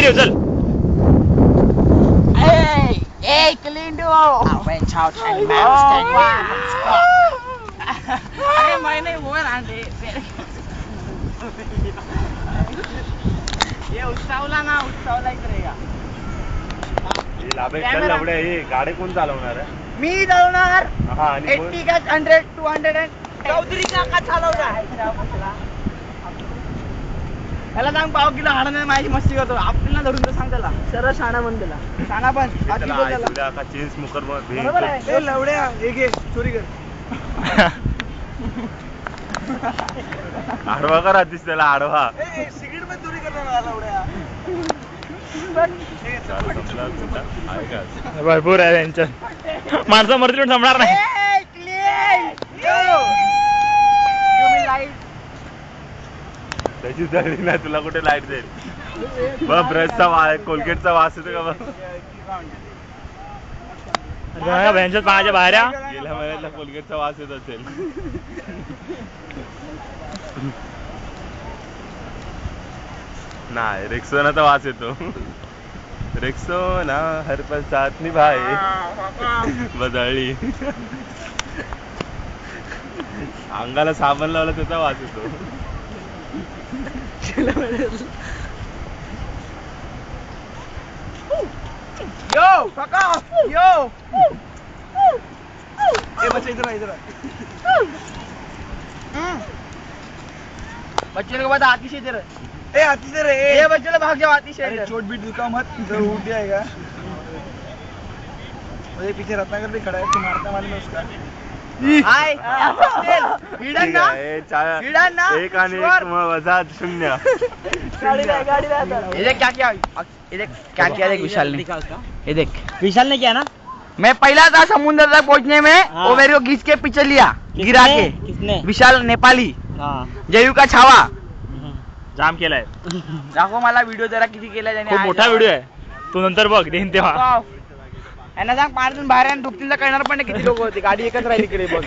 घेऊ चल. अरे मैंने वो रांधे ये उत्सावला ना उत्सावला इकडे या. चल लवड्या, हे गाडी कोण चालवणार आहे? मी चालवणार. हा आणि 80 का 100 200 चौधरी काका चालवणार. त्याला सांग पाव किलो हाडा नाही माझी मस्ती करतो. आपल्याला धरून तर सांग त्याला सरळ शाणा म्हण त्याला. शाणा पण बाकी बोल त्याला. का चेन स्मोकर बरोबर आहे. ए लवड्या हे घे चोरी कर. आडवा का राहतीस त्याला आडवा. सिगरेट पण चोरी करणार लवड्या. भरपूर आहे त्यांच्या. माणसं मरतील पण जमणार नाही. त्याची जळली नाही, तुला कुठे लाईट जाईल. बघ ब्रशचा वास, कोलगेटचा वास येतो का बघ. भ्यांच्यात पाण्याच्या बाहेर गेल्या महिन्यातला कोलगेटचा वास येत असेल. नाही रेक्सोनाचा वास येतो. रेक्सोना हर पल साथ निभाए बदळली. अंगाला साबण लावला त्याचा वास येतो. यो काका यो ए बच्चे इधर इधर. बच्चे को बता आतिश इधर. ए आतिश इधर ए बच्चे लोग भाग जाओ. आतिश इधर. चोट बीट दिखा मत, इधर उठ जाएगा. मुझे पीछे रत्नाकर भी खड़ा है, तू मारता मालूम है उसका. हाय हिडन ना हिडन ना. एक आणि एक वजा 0. गाड़ी ये देख क्या किया. ये देख क्या किया. देख विशाल ने. ये देख विशाल ने किया ना. मैं पहला था समुद्र तक पहुंचने में. हाँ. वो मेरे को घिस के पीछे लिया गिरा के. किसने? विशाल नेपाली हाँ. जयू का छावा. जाम केलाय. दाखव मला व्हिडिओ जरा किती केला त्याने. खूप मोठा व्हिडिओ आहे. तू नंतर बघ देईन तेव्हा. यांना सांग पाण्यातून बाहेर आणि डुबतील तर कळणार पण नाही किती लोक होते. गाडी एकच राहिली इकडे बघ.